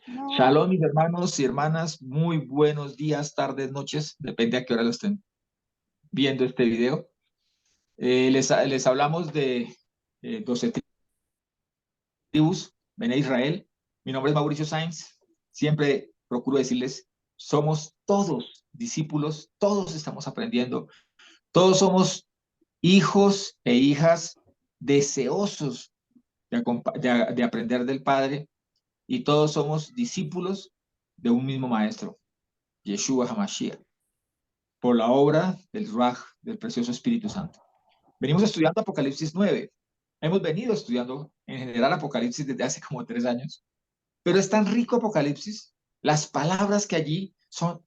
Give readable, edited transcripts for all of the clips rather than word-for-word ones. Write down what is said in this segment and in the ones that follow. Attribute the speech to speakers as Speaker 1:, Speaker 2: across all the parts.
Speaker 1: No.
Speaker 2: Shalom, mis hermanos y hermanas, muy buenos días, tardes, noches, depende a qué hora lo estén viendo este video. Les hablamos de 12 tribus, Bene Israel. Mi nombre es Mauricio Sainz. Siempre procuro decirles, somos todos discípulos, todos estamos aprendiendo, todos somos hijos e hijas deseosos de aprender del Padre y todos somos discípulos de un mismo Maestro, Yeshua HaMashiach, por la obra del Ruach, del precioso Espíritu Santo. Venimos estudiando Apocalipsis 9. Hemos venido estudiando en general Apocalipsis desde hace como 3 años, pero es tan rico Apocalipsis, las palabras que allí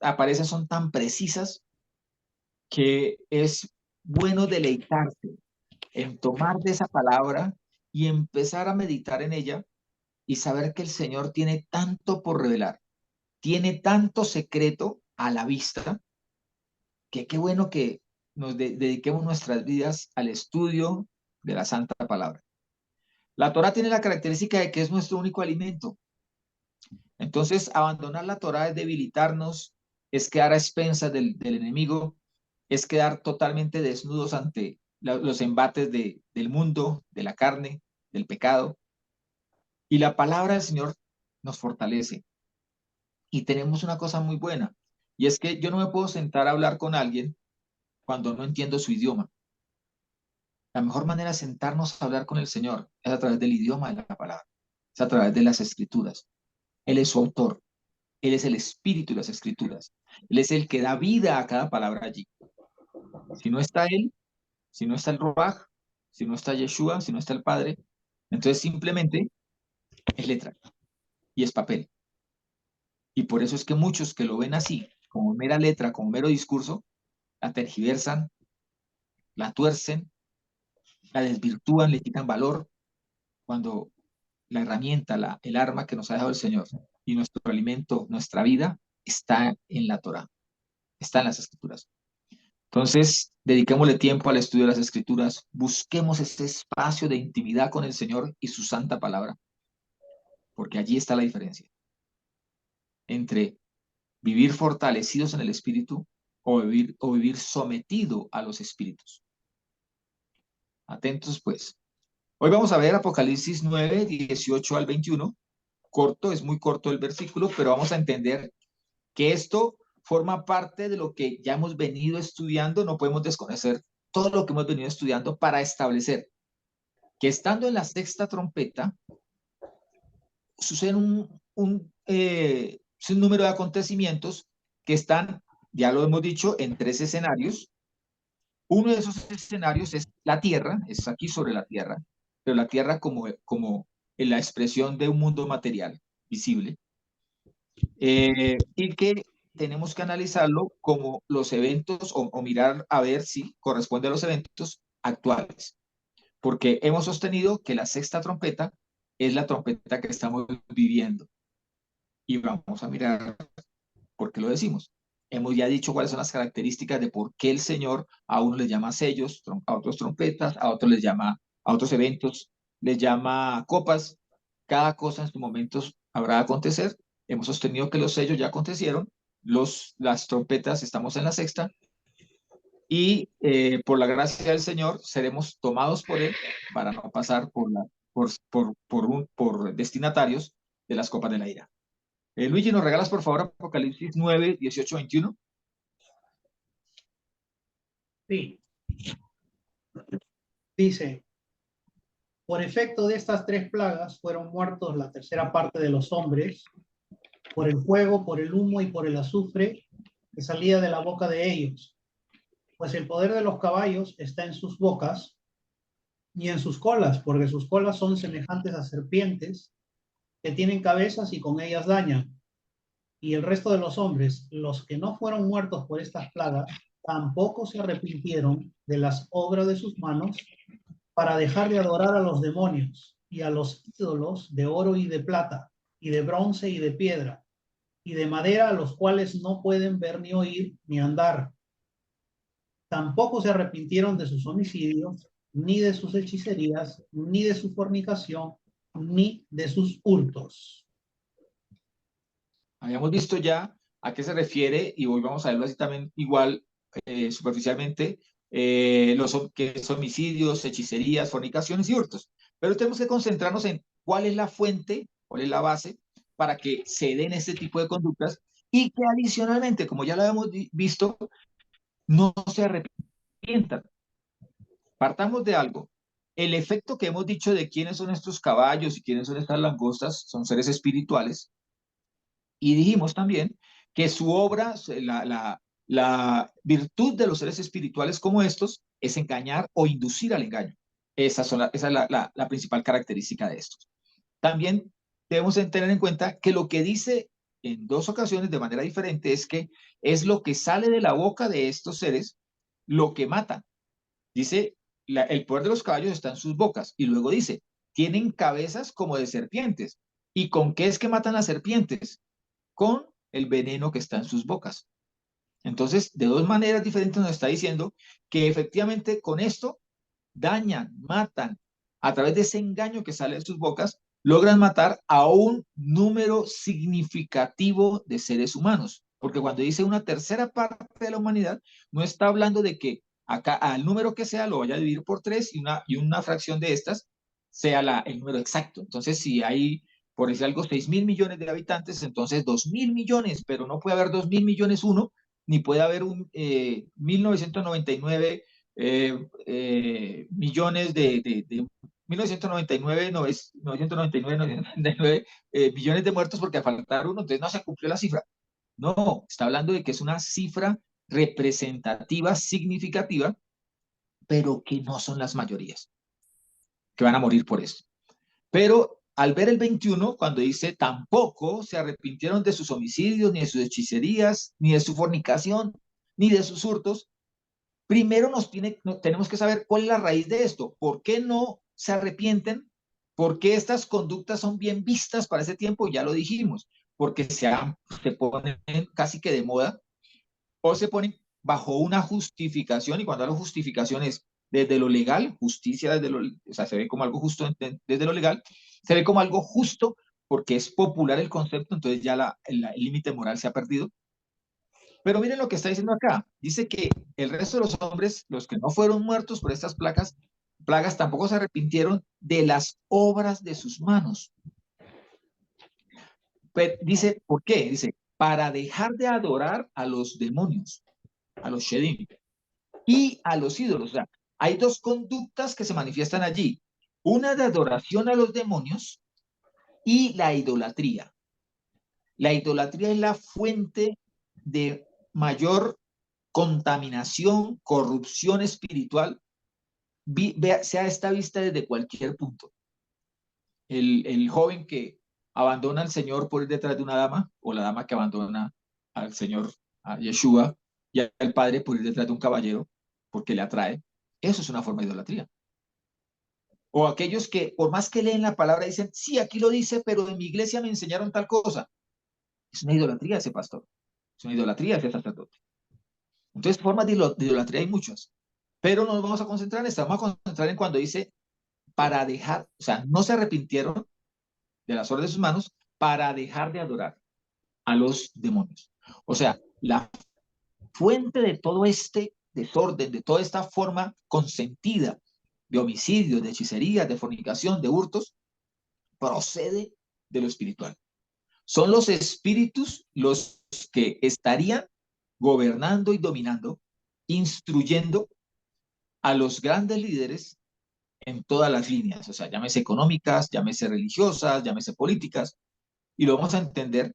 Speaker 2: aparecen son tan precisas que es bueno deleitarse en tomar de esa palabra y empezar a meditar en ella y saber que el Señor tiene tanto por revelar, tiene tanto secreto a la vista, que qué bueno que nos dediquemos nuestras vidas al estudio de la Santa Palabra. La Torah tiene la característica de que es nuestro único alimento. Entonces, abandonar la Torah es debilitarnos, es quedar a expensas del enemigo, es quedar totalmente desnudos ante los embates del mundo, de la carne, del pecado. Y la palabra del Señor nos fortalece. Y tenemos una cosa muy buena, y es que yo no me puedo sentar a hablar con alguien cuando no entiendo su idioma. La mejor manera de sentarnos a hablar con el Señor es a través del idioma de la palabra, es a través de las escrituras. Él es su autor, Él es el espíritu de las escrituras, Él es el que da vida a cada palabra allí. Si no está Él, si no está el Ruach, si no está Yeshua, si no está el Padre, entonces simplemente es letra y es papel. Y por eso es que muchos que lo ven así, como mera letra, como mero discurso, la tergiversan, la tuercen, la desvirtúan, le quitan valor, cuando la herramienta, el arma que nos ha dejado el Señor y nuestro alimento, nuestra vida, está en la Torah, está en las Escrituras. Entonces, dediquémosle tiempo al estudio de las Escrituras, busquemos este espacio de intimidad con el Señor y su santa palabra, porque allí está la diferencia entre vivir fortalecidos en el Espíritu o vivir sometido a los espíritus. Atentos pues. Hoy vamos a ver Apocalipsis 9, 18 al 21. Corto, es muy corto el versículo, pero vamos a entender que esto forma parte de lo que ya hemos venido estudiando, no podemos desconocer todo lo que hemos venido estudiando para establecer que estando en la sexta trompeta, suceden un número de acontecimientos que están, ya lo hemos dicho, en 3 escenarios. Uno de esos escenarios es la Tierra, es aquí sobre la Tierra, pero la Tierra como en la expresión de un mundo material, visible, y que tenemos que analizarlo como los eventos o mirar a ver si corresponde a los eventos actuales, porque hemos sostenido que la sexta trompeta es la trompeta que estamos viviendo y vamos a mirar por qué lo decimos. Hemos ya dicho cuáles son las características de por qué el Señor a uno les llama sellos, a otros trompetas, a otros les llama, a otros eventos les llama copas. Cada cosa en su momento habrá de acontecer. Hemos sostenido que los sellos ya acontecieron, las trompetas estamos en la sexta y por la gracia del Señor seremos tomados por Él para no pasar por destinatarios de las copas de la ira. Luigi, ¿nos regalas por favor Apocalipsis 9, 18, 21?
Speaker 3: Sí, dice, por efecto de estas tres plagas fueron muertos la tercera parte de los hombres, por el fuego, por el humo y por el azufre que salía de la boca de ellos. Pues el poder de los caballos está en sus bocas y en sus colas, porque sus colas son semejantes a serpientes que tienen cabezas y con ellas dañan. Y el resto de los hombres, los que no fueron muertos por estas plagas, tampoco se arrepintieron de las obras de sus manos para dejar de adorar a los demonios y a los ídolos de oro y de plata, y de bronce y de piedra, y de madera, a los cuales no pueden ver ni oír ni andar. Tampoco se arrepintieron de sus homicidios, ni de sus hechicerías, ni de su fornicación, ni de sus hurtos.
Speaker 2: Habíamos visto ya a qué se refiere y hoy vamos a verlo así también igual superficialmente, que son homicidios, hechicerías, fornicaciones y hurtos. Pero tenemos que concentrarnos en cuál es la fuente, cuál es la base para que se den este tipo de conductas y que adicionalmente, como ya lo habíamos visto, no se arrepientan. Partamos de algo. El efecto que hemos dicho de quiénes son estos caballos y quiénes son estas langostas son seres espirituales. Y dijimos también que su obra, la virtud de los seres espirituales como estos, es engañar o inducir al engaño. Esa es la principal característica de estos. También debemos tener en cuenta que lo que dice en dos ocasiones de manera diferente es que es lo que sale de la boca de estos seres lo que mata. Dice, el poder de los caballos está en sus bocas. Y luego dice, tienen cabezas como de serpientes. ¿Y con qué es que matan las serpientes? Con el veneno que está en sus bocas. Entonces, de dos maneras diferentes nos está diciendo que efectivamente con esto dañan, matan, a través de ese engaño que sale de sus bocas, logran matar a un número significativo de seres humanos. Porque cuando dice una tercera parte de la humanidad, no está hablando de que acá al número que sea lo vaya a dividir por tres y una fracción de estas sea el número exacto. Entonces, si hay, por decir algo, 6.000 millones de habitantes, entonces 2.000 millones, pero no puede haber 2.000 millones uno, ni puede haber un 1999 millones de 1999, 999 millones de muertos porque a faltar uno, entonces no se cumplió la cifra. No, está hablando de que es una cifra representativa, significativa, pero que no son las mayorías, que van a morir por esto. Pero al ver el 21, cuando dice, tampoco se arrepintieron de sus homicidios, ni de sus hechicerías, ni de su fornicación, ni de sus hurtos, primero tenemos que saber cuál es la raíz de esto. ¿Por qué no se arrepienten? ¿Por qué estas conductas son bien vistas para ese tiempo? Ya lo dijimos, porque se ponen casi que de moda o se ponen bajo una justificación, y cuando hablo justificación es desde lo legal, justicia o sea, se ve como algo justo desde lo legal, se ve como algo justo porque es popular el concepto, entonces ya el límite moral se ha perdido. Pero miren lo que está diciendo acá. Dice que el resto de los hombres, los que no fueron muertos por estas plagas tampoco se arrepintieron de las obras de sus manos. Pero dice, ¿por qué? Dice, para dejar de adorar a los demonios, a los shedim y a los ídolos. O sea, hay dos conductas que se manifiestan allí. Una de adoración a los demonios y la idolatría. La idolatría es la fuente de mayor contaminación, corrupción espiritual, sea esta vista desde cualquier punto. El joven que abandona al Señor por ir detrás de una dama, o la dama que abandona al Señor, a Yeshua, y al padre por ir detrás de un caballero, porque le atrae, eso es una forma de idolatría. O aquellos que, por más que leen la palabra, dicen, sí, aquí lo dice, pero en mi iglesia me enseñaron tal cosa. Es una idolatría ese pastor, es una idolatría ese sacerdote. Entonces, formas de idolatría hay muchas, pero no nos vamos a concentrar en esta, vamos a concentrar en cuando dice para dejar, o sea, no se arrepintieron de las obras de sus manos para dejar de adorar a los demonios. O sea, la fuente de todo este desorden, de toda esta forma consentida de homicidios, de hechicerías, de fornicación, de hurtos, procede de lo espiritual. Son los espíritus los que estarían gobernando y dominando, instruyendo a los grandes líderes en todas las líneas, o sea, llámese económicas, llámese religiosas, llámese políticas, y lo vamos a entender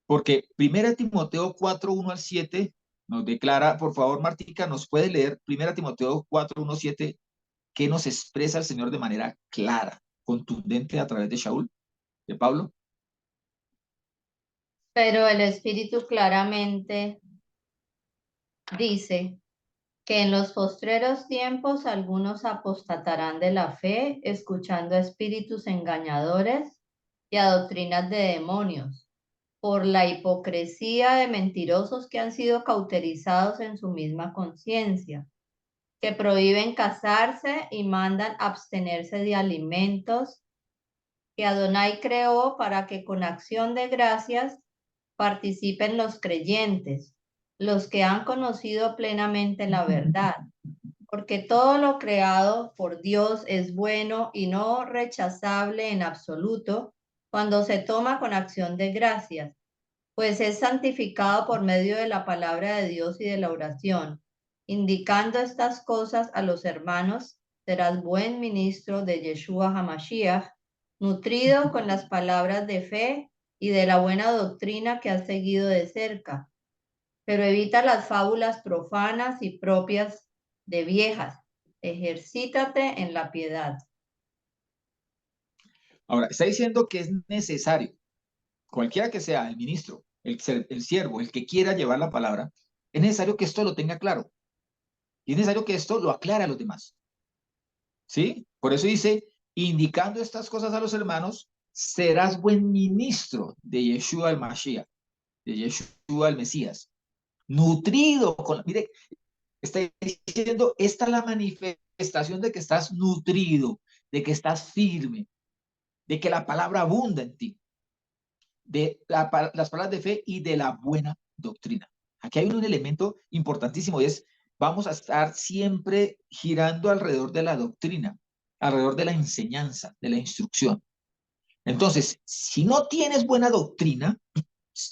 Speaker 2: porque 1 Timoteo 4, 1 al 7 nos declara, por favor, Martica, nos puede leer 1 Timoteo 4, 1, 7, que nos expresa el Señor de manera clara, contundente a través de Shaul, de Pablo.
Speaker 1: Pero el Espíritu claramente dice que en los postreros tiempos algunos apostatarán de la fe, escuchando a espíritus engañadores y a doctrinas de demonios, por la hipocresía de mentirosos que han sido cauterizados en su misma conciencia, que prohíben casarse y mandan abstenerse de alimentos que Adonai creó para que con acción de gracias participen los creyentes, los que han conocido plenamente la verdad, porque todo lo creado por Dios es bueno y no rechazable en absoluto cuando se toma con acción de gracias, pues es santificado por medio de la palabra de Dios y de la oración. Indicando estas cosas a los hermanos, serás buen ministro de Yeshua HaMashiach, nutrido con las palabras de fe y de la buena doctrina que has seguido de cerca. Pero evita las fábulas profanas y propias de viejas. Ejercítate en la piedad.
Speaker 2: Ahora, está diciendo que es necesario, cualquiera que sea el ministro, el siervo, el que quiera llevar la palabra, es necesario que esto lo tenga claro. Y es necesario que esto lo aclare a los demás. ¿Sí? Por eso dice, indicando estas cosas a los hermanos, serás buen ministro de Yeshua el Mashiach, de Yeshua el Mesías, nutrido con, mire, está diciendo, esta es la manifestación de que estás nutrido, de que estás firme, de que la palabra abunda en ti, de las palabras de fe y de la buena doctrina. Aquí hay un elemento importantísimo y es, vamos a estar siempre girando alrededor de la doctrina, alrededor de la enseñanza, de la instrucción. Entonces, si no tienes buena doctrina,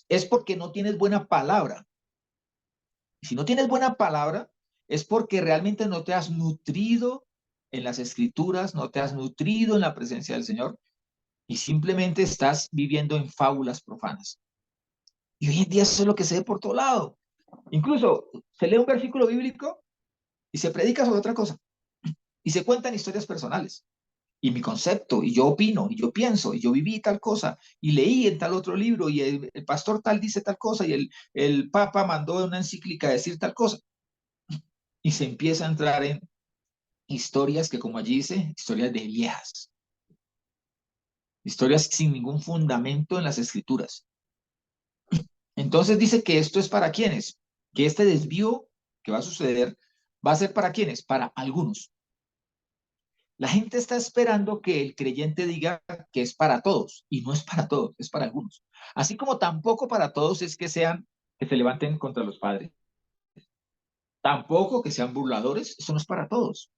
Speaker 2: es porque no tienes buena palabra. Y si no tienes buena palabra, es porque realmente no te has nutrido en las escrituras, no te has nutrido en la presencia del Señor y simplemente estás viviendo en fábulas profanas. Y hoy en día eso es lo que se ve por todo lado. Incluso se lee un versículo bíblico y se predica sobre otra cosa. Y se cuentan historias personales. Y mi concepto, y yo opino, y yo pienso, y yo viví tal cosa, y leí en tal otro libro, y el pastor tal dice tal cosa, y el papa mandó una encíclica a decir tal cosa. Y se empieza a entrar en historias que, como allí dice, historias de viejas. Historias sin ningún fundamento en las escrituras. Entonces dice que esto es para quienes, que este desvío que va a suceder va a ser para quienes, para algunos. La gente está esperando que el creyente diga que es para todos y no es para todos, es para algunos. Así como tampoco para todos es que sean, que se levanten contra los padres. Tampoco que sean burladores, eso no es para todos.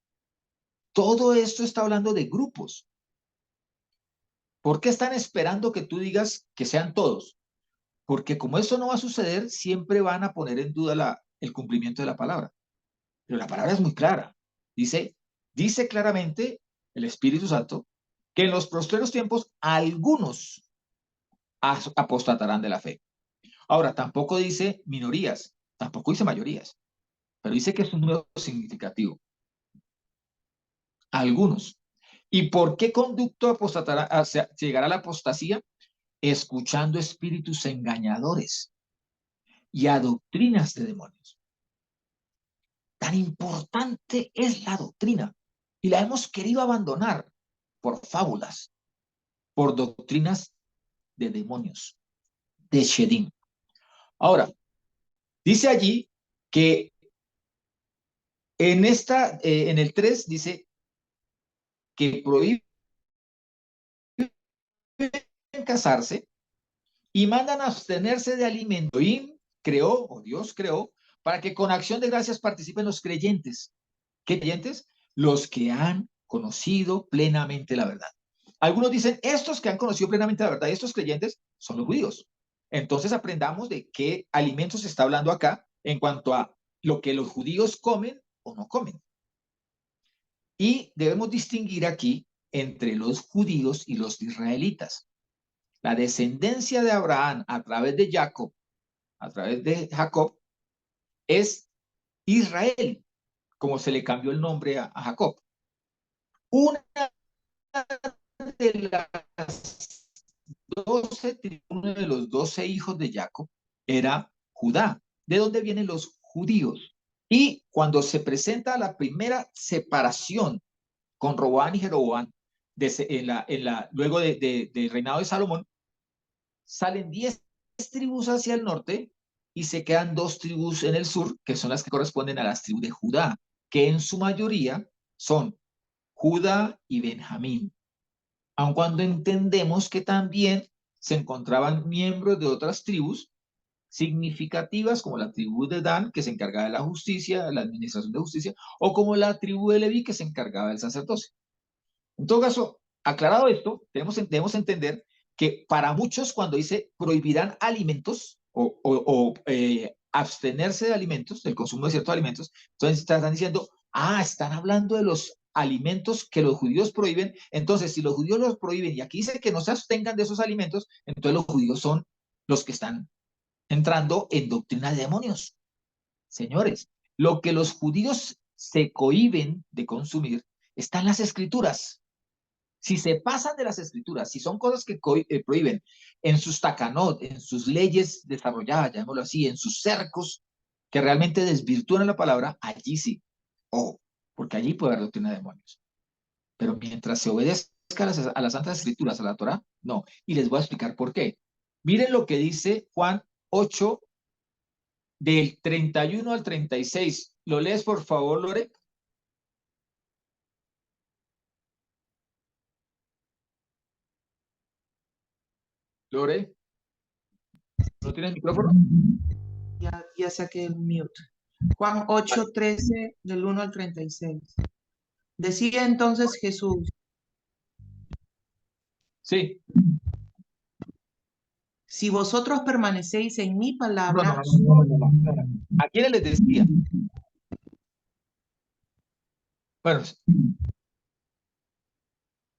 Speaker 2: Todo esto está hablando de grupos. ¿Por qué están esperando que tú digas que sean todos? Porque como eso no va a suceder, siempre van a poner en duda el cumplimiento de la palabra. Pero la palabra es muy clara. Dice claramente el Espíritu Santo que en los postreros tiempos algunos apostatarán de la fe. Ahora, tampoco dice minorías, tampoco dice mayorías, pero dice que es un número significativo. Algunos. ¿Y por qué conducto apostatará, llegará a la apostasía? Escuchando espíritus engañadores y a doctrinas de demonios. Tan importante es la doctrina y la hemos querido abandonar por fábulas, por doctrinas de demonios, de Shedim. Ahora, dice allí que en el 3 dice que prohíben casarse y mandan a abstenerse de alimento. Y creó, o Dios creó, para que con acción de gracias participen los creyentes. ¿Qué creyentes? Los que han conocido plenamente la verdad. Algunos dicen, estos que han conocido plenamente la verdad, estos creyentes son los judíos. Entonces aprendamos de qué alimentos se está hablando acá en cuanto a lo que los judíos comen o no comen. Y debemos distinguir aquí entre los judíos y los israelitas. La descendencia de Abraham a través de Jacob, es Israel, como se le cambió el nombre a Jacob. Una de las uno de los 12 hijos de Jacob era Judá, de donde vienen los judíos. Y cuando se presenta la primera separación con Roboán y Jeroboam, luego del reinado de Salomón, salen 10 tribus hacia el norte y se quedan 2 tribus en el sur, que son las que corresponden a las tribus de Judá, que en su mayoría son Judá y Benjamín. Aun cuando entendemos que también se encontraban miembros de otras tribus significativas, como la tribu de Dan, que se encargaba de la justicia, la administración de justicia, o como la tribu de Leví, que se encargaba del sacerdocio. En todo caso, aclarado esto, debemos entender que para muchos, cuando dice prohibirán alimentos o abstenerse de alimentos, del consumo de ciertos alimentos, entonces están diciendo, están hablando de los alimentos que los judíos prohíben. Entonces, si los judíos los prohíben y aquí dice que no se abstengan de esos alimentos, entonces los judíos son los que están entrando en doctrina de demonios. Señores, lo que los judíos se cohíben de consumir está en las escrituras. Si se pasan de las escrituras, si son cosas que prohíben en sus takanot, en sus leyes desarrolladas, llamémoslo así, en sus cercos, que realmente desvirtúan la palabra, allí sí. Porque allí puede haber doctrina de demonios. Pero mientras se obedezca a las santas escrituras, a la Torá, no. Y les voy a explicar por qué. Miren lo que dice Juan 8, del 31 al 36. ¿Lo lees, por favor, Lore? Lore, ¿no tienes micrófono?
Speaker 4: Ya saqué el mute. Juan 8:13 del 1 al 36. Decía entonces Jesús,
Speaker 2: Sí.
Speaker 4: si vosotros permanecéis en mi
Speaker 2: No,
Speaker 4: palabra,
Speaker 2: ¿a quiénes les decía? Bueno,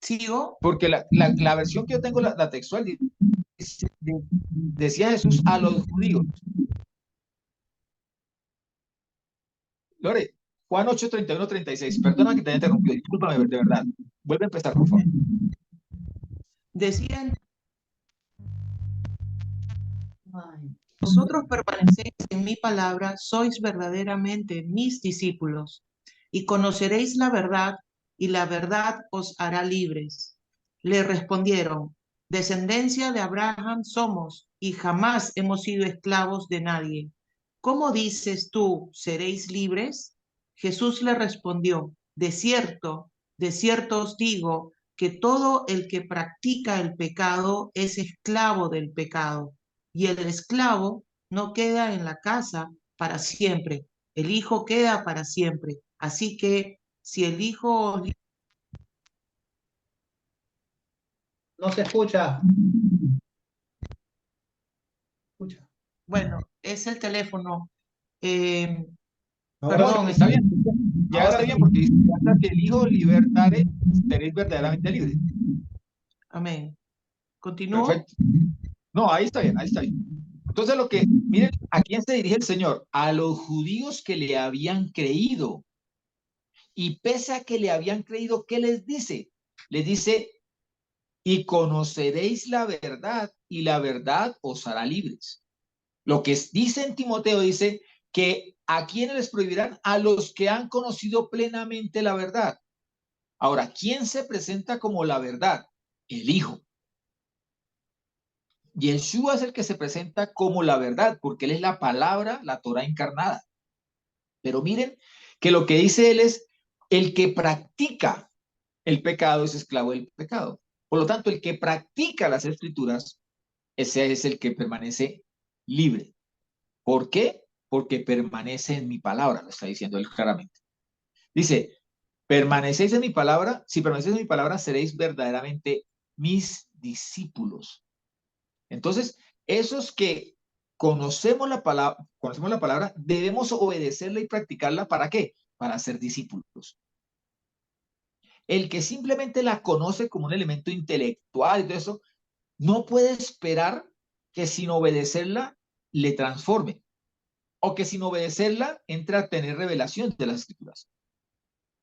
Speaker 4: sigo,
Speaker 2: porque la versión que yo tengo, la textual, decía Jesús a los judíos. Lore, Juan 8, 31, 36. Perdona que te haya interrumpido, discúlpame de verdad. Vuelve a empezar, por favor.
Speaker 4: decía, vosotros permanecéis en mi palabra, sois verdaderamente mis discípulos, y conoceréis la verdad, y la verdad os hará libres. Le respondieron, descendencia de Abraham somos, y jamás hemos sido esclavos de nadie. ¿Cómo dices tú, seréis libres? Jesús le respondió, de cierto os digo, que todo el que practica el pecado es esclavo del pecado, y el esclavo no queda en la casa para siempre, el hijo queda para siempre. Así que si el hijo os...
Speaker 3: No se escucha. Escucha.
Speaker 4: Bueno, es el teléfono.
Speaker 3: Ahora
Speaker 4: Perdón,
Speaker 3: sí.
Speaker 2: Está bien. Ya
Speaker 3: Ahora
Speaker 2: está bien,
Speaker 3: sí.
Speaker 2: porque dice, hasta que el Hijo libertare, seréis verdaderamente libres.
Speaker 4: amén. ¿Continúo?
Speaker 2: Perfecto. No, ahí está bien, ahí está bien. Entonces, miren, ¿a quién se dirige el Señor? A los judíos que le habían creído. Y pese a que le habían creído, ¿qué les dice? Les dice, y conoceréis la verdad, y la verdad os hará libres. Lo que dice en Timoteo dice que a quienes les prohibirán, a los que han conocido plenamente la verdad. Ahora, ¿quién se presenta como la verdad? El Hijo. Yeshua es el que se presenta como la verdad, porque él es la palabra, la Torah encarnada. Pero miren que lo que dice él es, el que practica el pecado es esclavo del pecado. Por lo tanto, el que practica las escrituras, ese es el que permanece libre. ¿Por qué? Porque permanece en mi palabra, lo está diciendo él claramente. Dice, permanecéis en mi palabra, si permanecéis en mi palabra, seréis verdaderamente mis discípulos. Entonces, esos que conocemos la palabra, debemos obedecerla y practicarla. ¿Para qué? Para ser discípulos. El que simplemente la conoce como un elemento intelectual y todo eso, no puede esperar que sin obedecerla le transforme o que sin obedecerla entre a tener revelación de las escrituras.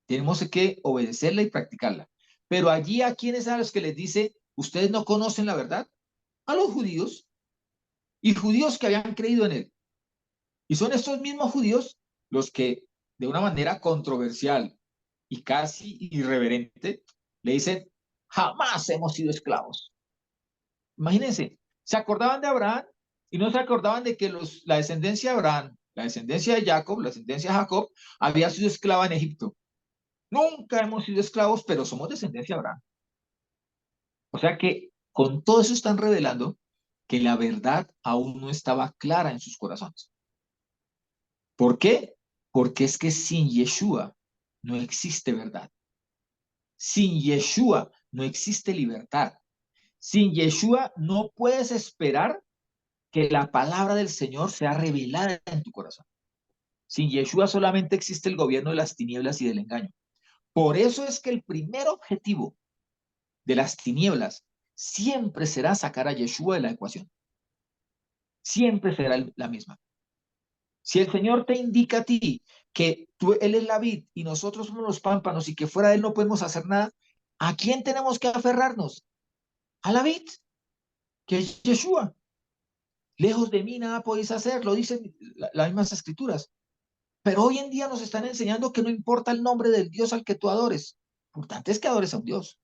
Speaker 2: Tenemos que obedecerla y practicarla. Pero allí, ¿a quienes a los que les dice, ustedes no conocen la verdad? A los judíos, y judíos que habían creído en él. Y son estos mismos judíos los que, de una manera controversial y casi irreverente, le dicen, jamás hemos sido esclavos. Imagínense, se acordaban de Abraham y no se acordaban de que la descendencia de Abraham, la descendencia de Jacob, la descendencia de Jacob, había sido esclava en Egipto. Nunca hemos sido esclavos, pero somos descendencia de Abraham. O sea que con todo eso están revelando que la verdad aún no estaba clara en sus corazones. ¿Por qué? Porque es que sin Yeshua no existe verdad. Sin Yeshua no existe libertad. Sin Yeshua no puedes esperar que la palabra del Señor sea revelada en tu corazón. Sin Yeshua solamente existe el gobierno de las tinieblas y del engaño. Por eso es que el primer objetivo de las tinieblas siempre será sacar a Yeshua de la ecuación. Siempre será la misma. Si el Señor te indica a ti que Él es la vid y nosotros somos los pámpanos y que fuera de Él no podemos hacer nada, ¿a quién tenemos que aferrarnos? A la vid, que es Yeshua. Lejos de mí nada podéis hacer, lo dicen las mismas escrituras. Pero hoy en día nos están enseñando que no importa el nombre del Dios al que tú adores. Lo importante es que adores a un Dios.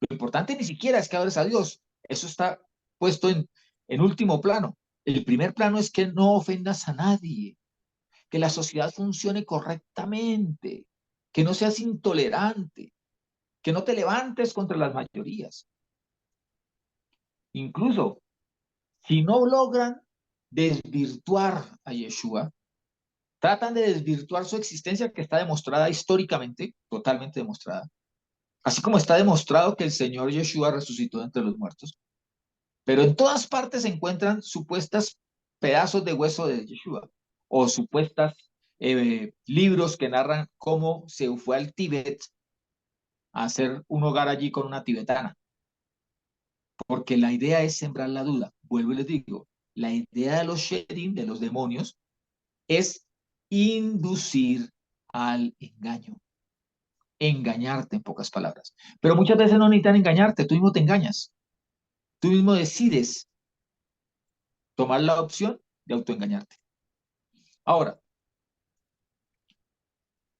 Speaker 2: Lo importante ni siquiera es que adores a Dios. Eso está puesto en último plano. El primer plano es que no ofendas a nadie, que la sociedad funcione correctamente, que no seas intolerante, que no te levantes contra las mayorías. Incluso, si no logran desvirtuar a Yeshua, tratan de desvirtuar su existencia que está demostrada históricamente, totalmente demostrada. Así como está demostrado que el Señor Yeshua resucitó entre los muertos. Pero en todas partes se encuentran supuestas pedazos de hueso de Yeshua o supuestas libros que narran cómo se fue al Tíbet a hacer un hogar allí con una tibetana. Porque la idea es sembrar la duda. Vuelvo y les digo, la idea de los shedim, de los demonios, es inducir al engaño. Engañarte, en pocas palabras. Pero muchas veces no necesitan engañarte, tú mismo te engañas. Tú mismo decides tomar la opción de autoengañarte. Ahora,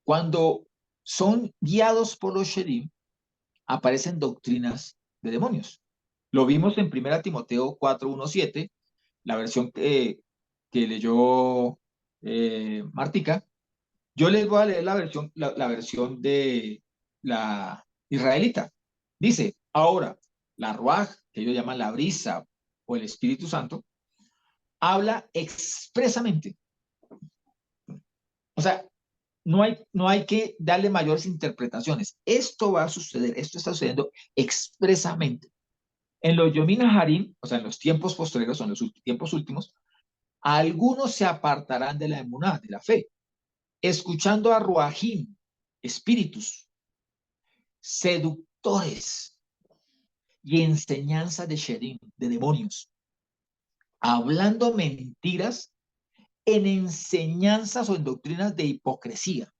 Speaker 2: cuando son guiados por los shedim, aparecen doctrinas de demonios. Lo vimos en 1 Timoteo 4:1-7, la versión que leyó Martica. Yo les voy a leer la versión de la israelita. Dice, ahora, la Ruaj, que ellos llaman la brisa o el Espíritu Santo, habla expresamente. O sea, no hay que darle mayores interpretaciones. Esto va a suceder, esto está sucediendo expresamente. En los Yomim Harim, o sea, en los tiempos posteriores, o en los tiempos últimos, algunos se apartarán de la emuná, de la fe, escuchando a Ruajim, espíritus, seductores y enseñanzas de Shedim, de demonios, hablando mentiras en enseñanzas o en doctrinas de hipocresía,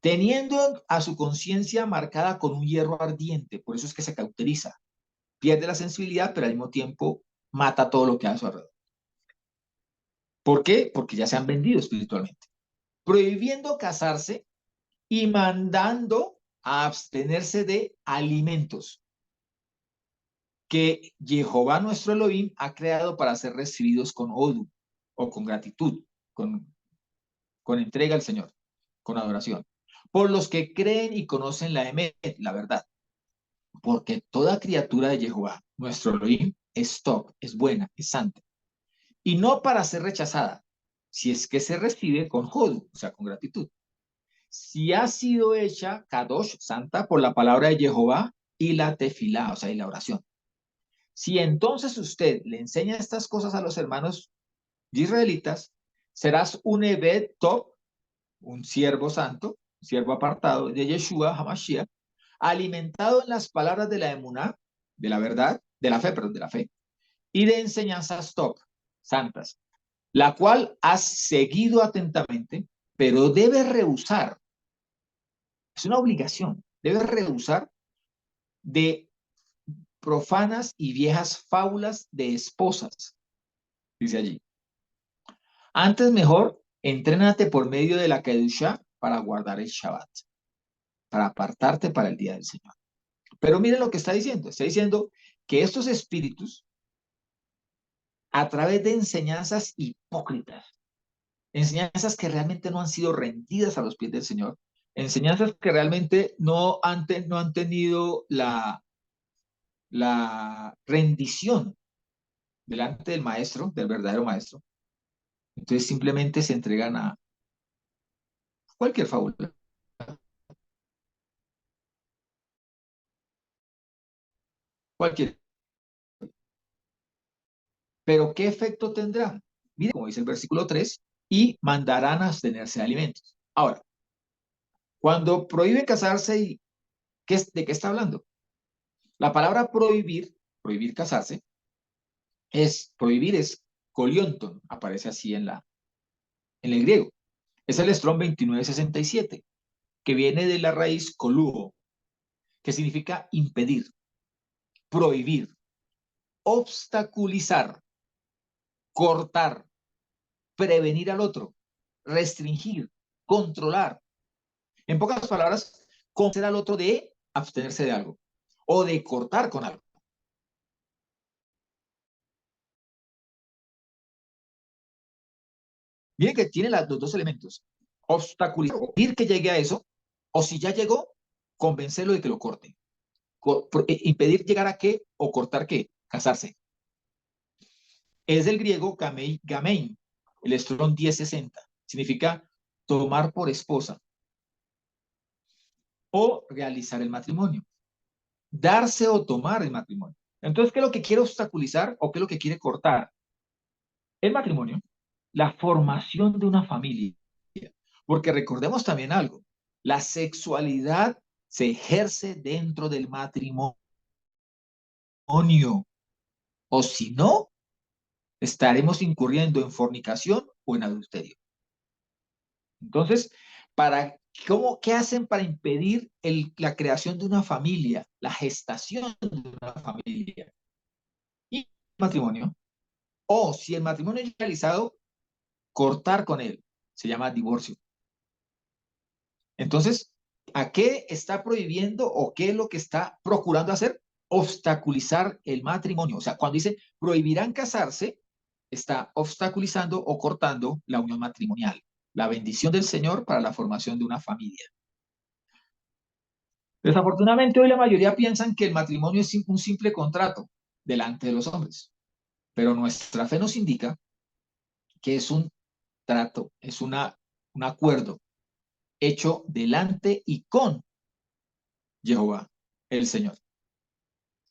Speaker 2: teniendo a su conciencia marcada con un hierro ardiente. Por eso es que se cauteriza, pierde la sensibilidad, pero al mismo tiempo mata todo lo que hay a su alrededor. ¿Por qué? Porque ya se han vendido espiritualmente. Prohibiendo casarse y mandando a abstenerse de alimentos que Jehová nuestro Elohim ha creado para ser recibidos con odu o con gratitud, con entrega al Señor, con adoración. Por los que creen y conocen la emet, la verdad. Porque toda criatura de Jehová, nuestro Elohim, es top, es buena, es santa. Y no para ser rechazada, si es que se recibe con jodu, o sea, con gratitud. Si ha sido hecha kadosh, santa, por la palabra de Jehová y la tefilá, o sea, y la oración. Si entonces usted le enseña estas cosas a los hermanos israelitas, serás un Ebed top, un siervo santo, un siervo apartado de Yeshua HaMashiach, alimentado en las palabras de la emuná, de la verdad, de la fe, perdón, de la fe, y de enseñanzas top, santas, la cual has seguido atentamente, pero debes rehusar, es una obligación, debes rehusar de profanas y viejas fábulas de esposas, dice allí. Antes mejor, entrénate por medio de la Kedushá para guardar el Shabbat, para apartarte para el día del Señor. Pero mire lo que está diciendo que estos espíritus, a través de enseñanzas hipócritas, enseñanzas que realmente no han sido rendidas a los pies del Señor, enseñanzas que realmente no han tenido la rendición delante del maestro, del verdadero maestro. Entonces simplemente se entregan a cualquier fábula. Cualquier. Pero ¿qué efecto tendrá? Mire, como dice el versículo 3, y mandarán a abstenerse de alimentos. Ahora, cuando prohíben casarse, ¿de qué está hablando? La palabra prohibir, prohibir casarse, prohibir es kolionton, aparece así en el griego. Es el Strong 2967, que viene de la raíz koluo, que significa impedir, prohibir, obstaculizar, cortar, prevenir al otro, restringir, controlar. En pocas palabras, convencer al otro de abstenerse de algo o de cortar con algo. Miren que tiene los dos elementos. Obstaculizar, impedir que llegue a eso, o si ya llegó, convencerlo de que lo corte. Impedir llegar a qué o cortar qué, casarse. Es del griego gamein, el Strong 1060. Significa tomar por esposa o realizar el matrimonio. Darse o tomar el matrimonio. Entonces, ¿qué es lo que quiere obstaculizar o qué es lo que quiere cortar? El matrimonio, la formación de una familia. Porque recordemos también algo, la sexualidad se ejerce dentro del matrimonio. O si no, estaremos incurriendo en fornicación o en adulterio. Entonces, ¿qué hacen para impedir la creación de una familia, la gestación de una familia? Y el matrimonio, o si el matrimonio es realizado, cortar con él, se llama divorcio. Entonces, ¿a qué está prohibiendo o qué es lo que está procurando hacer? Obstaculizar el matrimonio. O sea, cuando dice prohibirán casarse, está obstaculizando o cortando la unión matrimonial, la bendición del Señor para la formación de una familia. Desafortunadamente, hoy la mayoría piensan que el matrimonio es un simple contrato delante de los hombres, pero nuestra fe nos indica que es un trato, es un acuerdo hecho delante y con Jehová, el Señor.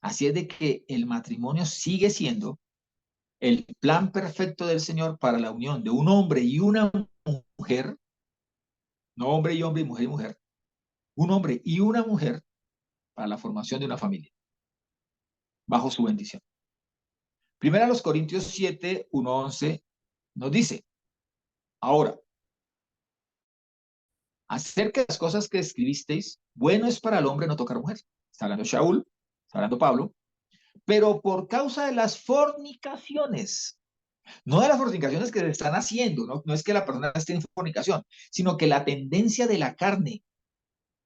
Speaker 2: Así es de que el matrimonio sigue siendo el plan perfecto del Señor para la unión de un hombre y una mujer, no hombre y hombre y mujer, un hombre y una mujer para la formación de una familia, bajo su bendición. Primera los Corintios 7, 1, 11 nos dice, ahora, acerca de las cosas que escribisteis, bueno es para el hombre no tocar mujer. Está hablando Shaul, está hablando Pablo, pero por causa de las fornicaciones, no de las fornicaciones que se están haciendo, no es que la persona esté en fornicación, sino que la tendencia de la carne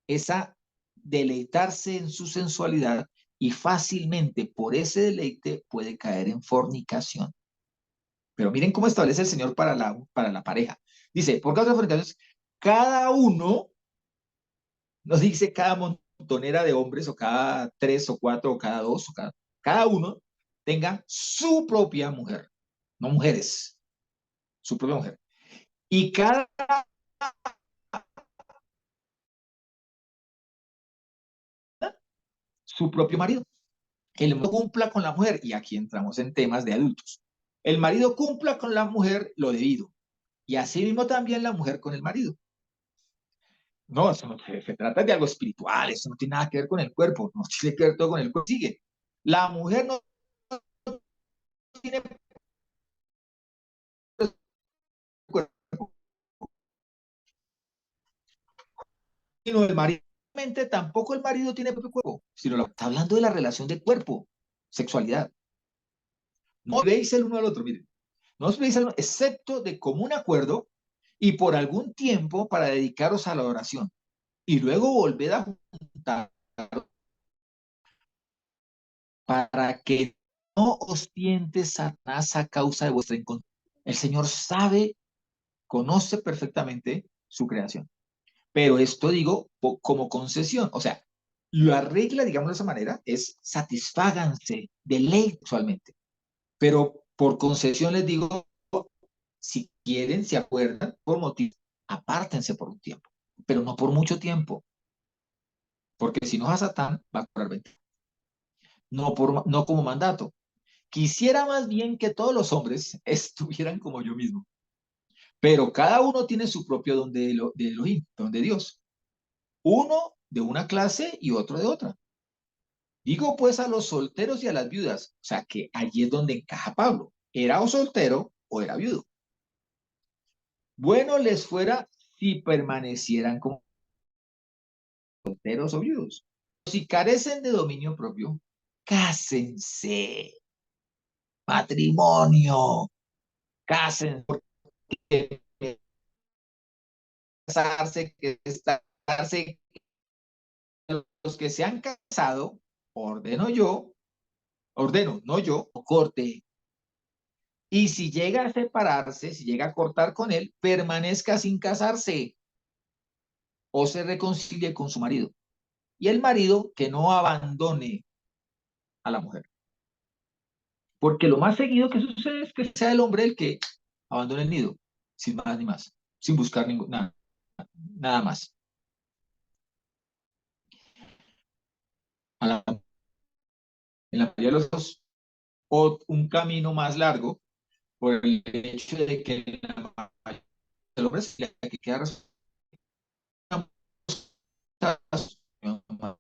Speaker 2: es a deleitarse en su sensualidad y fácilmente por ese deleite puede caer en fornicación. Pero miren cómo establece el Señor para la pareja. Dice, por causa de fornicaciones, cada uno, no dice cada montonera de hombres o cada 3 o 4 o cada 2, cada uno tenga su propia mujer, no mujeres, su propia mujer. Y cada su propio marido. El marido cumpla con la mujer, y aquí entramos en temas de adultos. El marido cumpla con la mujer lo debido, y así mismo también la mujer con el marido. No, eso no se trata de algo espiritual, eso no tiene nada que ver con el cuerpo, no tiene que ver todo con el cuerpo. Sigue, la mujer no tiene cuerpo, sino el marido. Tampoco el marido tiene propio cuerpo, sino está hablando de la relación de cuerpo, sexualidad. No veis el uno al otro, miren. No os veis excepto de común acuerdo y por algún tiempo para dedicaros a la oración. Y luego volved a juntar para que no os tiente Satanás a causa de vuestra incontinencia. El Señor sabe, conoce perfectamente su creación. Pero esto digo como concesión. O sea, La regla, digamos de esa manera, es satisfáganse, deleiten sexualmente. Pero por concesión les digo, si quieren, se acuerdan, por motivo, apártense por un tiempo, pero no por mucho tiempo, porque si no a Satán va a cobrar 20. No como mandato. Quisiera más bien que todos los hombres estuvieran como yo mismo, pero cada uno tiene su propio don de Elohim, don de Dios. Uno de una clase y otro de otra. Digo pues a los solteros y a las viudas, o sea que allí es donde encaja Pablo. Era o soltero o era viudo. Bueno les fuera si permanecieran como solteros o viudos. Si carecen de dominio propio, cásense. Matrimonio, cásense, porque casarse, que estarse, los que se han casado, ordeno, no yo, corte. Y si llega a separarse, si llega a cortar con él, permanezca sin casarse o se reconcilie con su marido. Y el marido que no abandone a la mujer. Porque lo más seguido que sucede es que sea el hombre el que abandone el nido, sin más ni más, sin buscar nada más. En la mayoría de los casos, o un camino más largo, por el hecho de que el hombre se le que queda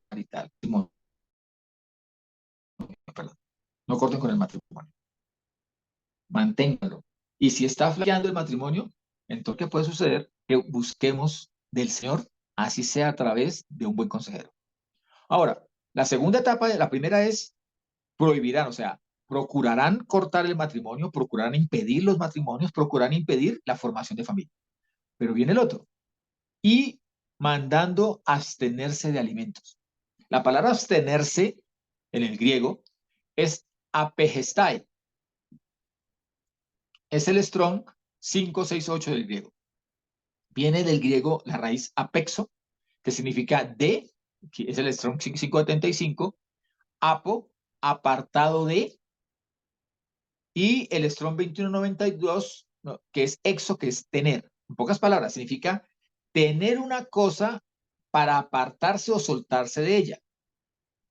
Speaker 2: marital. Perdón, no corten con el matrimonio. Manténganlo. Y si está flaqueando el matrimonio, entonces, ¿qué puede suceder? Que busquemos del Señor, así sea a través de un buen consejero. Ahora, la segunda etapa, la primera es prohibirán, o sea, procurarán cortar el matrimonio, procurarán impedir los matrimonios, procurarán impedir la formación de familia. Pero viene el otro. Y mandando abstenerse de alimentos. La palabra abstenerse en el griego es apegestai. Es el Strong 568 del griego. Viene del griego la raíz apexo, que significa de, que es el Strong 575, apo, apartado de, y el Strong 2192, ¿no? Que es exo, que es tener. En pocas palabras, significa tener una cosa para apartarse o soltarse de ella.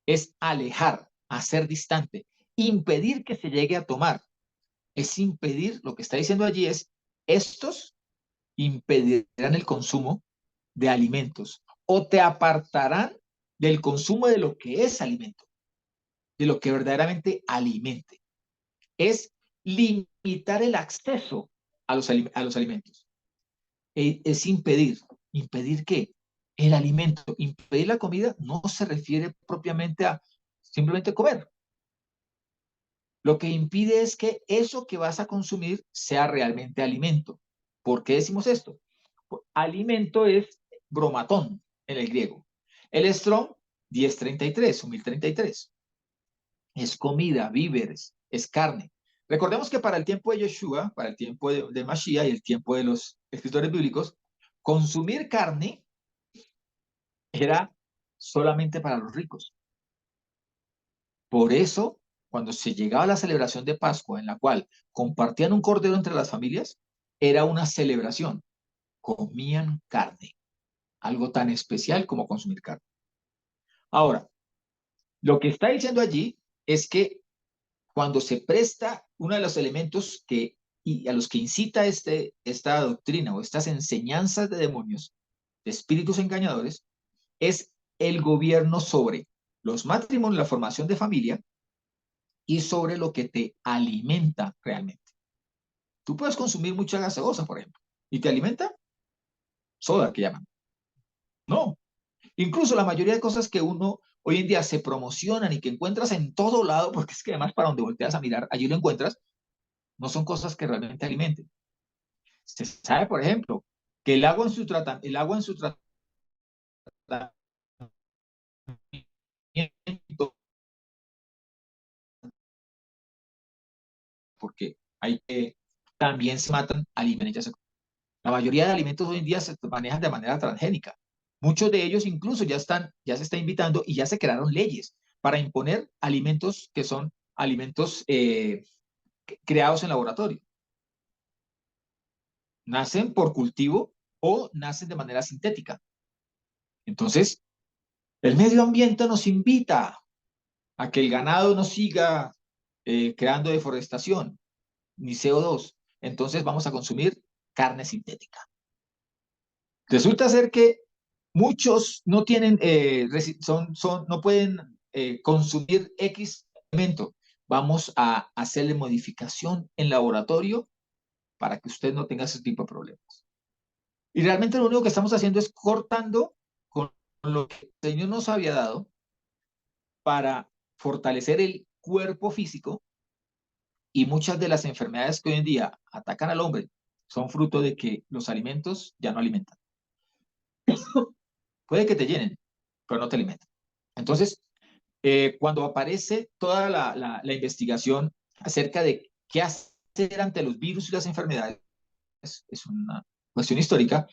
Speaker 2: Es alejar, hacer distante, impedir que se llegue a tomar. Es impedir, lo que está diciendo allí es, estos impedirán el consumo de alimentos o te apartarán del consumo de lo que es alimento, de lo que verdaderamente alimente. Es limitar el acceso a los alimentos. Es impedir. ¿Impedir qué? El alimento. Impedir la comida no se refiere propiamente a simplemente comer. Lo que impide es que eso que vas a consumir sea realmente alimento. ¿Por qué decimos esto? Alimento es bromatón en el griego. El Strong 1033 o 1033. Es comida, víveres, es carne. Recordemos que para el tiempo de Yeshua, para el tiempo de Mashiach y el tiempo de los escritores bíblicos, consumir carne era solamente para los ricos. Por eso, cuando se llegaba a la celebración de Pascua, en la cual compartían un cordero entre las familias, era una celebración. Comían carne, algo tan especial como consumir carne. Ahora, lo que está diciendo allí es que cuando se presta uno de los elementos y a los que incita esta doctrina o estas enseñanzas de demonios, de espíritus engañadores, es el gobierno sobre los matrimonios, la formación de familia y sobre lo que te alimenta realmente. Tú puedes consumir mucha gaseosa, por ejemplo, y te alimenta soda, que llaman. No. Incluso la mayoría de cosas que uno hoy en día se promocionan y que encuentras en todo lado, porque es que además para donde volteas a mirar, allí lo encuentras, no son cosas que realmente alimenten. Se sabe, por ejemplo, que el agua en su tratamiento, porque hay que también se matan alimentos. La mayoría de alimentos hoy en día se manejan de manera transgénica. Muchos de ellos incluso ya se está invitando y ya se crearon leyes para imponer alimentos que son alimentos creados en laboratorio. Nacen por cultivo o nacen de manera sintética. Entonces, el medio ambiente nos invita a que el ganado no siga creando deforestación ni CO2. Entonces vamos a consumir carne sintética. Resulta ser que muchos no tienen, no pueden consumir X alimento. Vamos a hacerle modificación en laboratorio para que usted no tenga ese tipo de problemas. Y realmente lo único que estamos haciendo es cortando con lo que el Señor nos había dado para fortalecer el cuerpo físico, y muchas de las enfermedades que hoy en día atacan al hombre son fruto de que los alimentos ya no alimentan. Puede que te llenen, pero no te alimentan. Entonces, cuando aparece toda la investigación acerca de qué hacer ante los virus y las enfermedades, es una cuestión histórica,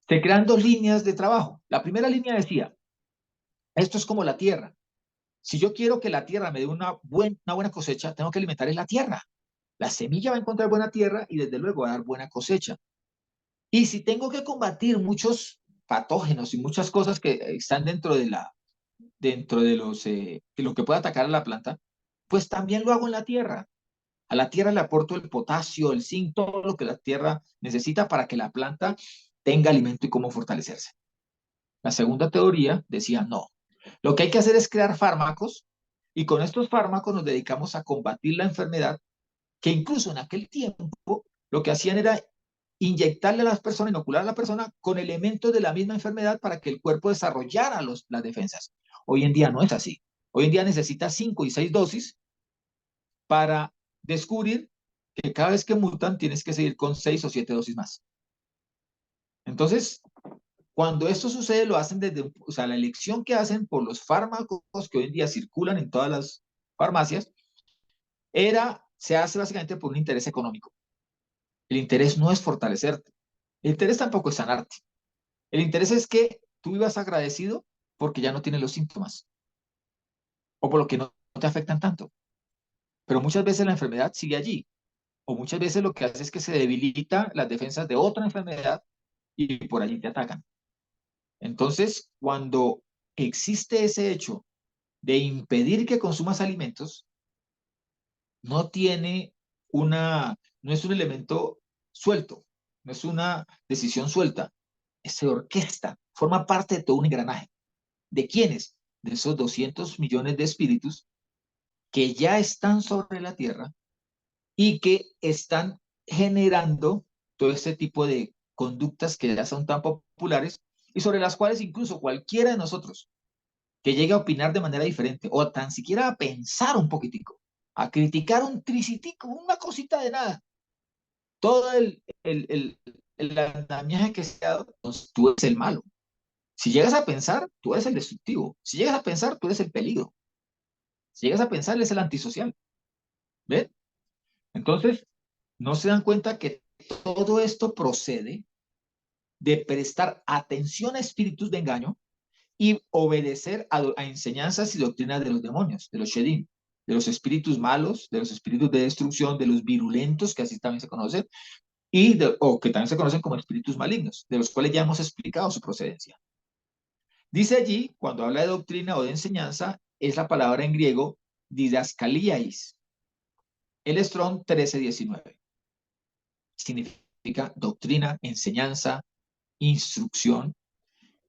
Speaker 2: se crean dos líneas de trabajo. La primera línea decía, esto es como la tierra. Si yo quiero que la tierra me dé una buena cosecha, tengo que alimentar en la tierra. La semilla va a encontrar buena tierra y desde luego va a dar buena cosecha. Y si tengo que combatir muchos patógenos y muchas cosas que están dentro de lo que puede atacar a la planta, pues también lo hago en la tierra. A la tierra le aporto el potasio, el zinc, todo lo que la tierra necesita para que la planta tenga alimento y cómo fortalecerse. La segunda teoría decía no. Lo que hay que hacer es crear fármacos y con estos fármacos nos dedicamos a combatir la enfermedad, que incluso en aquel tiempo lo que hacían era inyectarle a las personas, inocular a la persona con elementos de la misma enfermedad para que el cuerpo desarrollara las defensas. Hoy en día no es así. Hoy en día necesita 5 y 6 dosis para descubrir que cada vez que mutan tienes que seguir con 6 o 7 dosis más. Entonces, cuando esto sucede, lo hacen o sea, la elección que hacen por los fármacos que hoy en día circulan en todas las farmacias, se hace básicamente por un interés económico. El interés no es fortalecerte. El interés tampoco es sanarte. El interés es que tú vivas agradecido porque ya no tienes los síntomas o por lo que no te afectan tanto. Pero muchas veces la enfermedad sigue allí, o muchas veces lo que hace es que se debilita las defensas de otra enfermedad y por allí te atacan. Entonces, cuando existe ese hecho de impedir que consumas alimentos, no es un elemento suelto, no es una decisión suelta, se orquesta, forma parte de todo un engranaje. ¿De quiénes? De esos 200 millones de espíritus que ya están sobre la tierra y que están generando todo este tipo de conductas que ya son tan populares y sobre las cuales incluso cualquiera de nosotros que llegue a opinar de manera diferente o tan siquiera a pensar un poquitico, a criticar un tricitico, una cosita de nada, todo el andamiaje que se ha dado, pues, tú eres el malo. Si llegas a pensar, tú eres el destructivo. Si llegas a pensar, tú eres el peligro. Si llegas a pensar, eres el antisocial. ¿Ven? Entonces, no se dan cuenta que todo esto procede de prestar atención a espíritus de engaño y obedecer a enseñanzas y doctrinas de los demonios, de los Shedim, de los espíritus malos, de los espíritus de destrucción, de los virulentos, que así también se conocen, o que también se conocen como espíritus malignos, de los cuales ya hemos explicado su procedencia. Dice allí, cuando habla de doctrina o de enseñanza, es la palabra en griego didaskaliais. El Strong 1319. Significa doctrina, enseñanza, instrucción.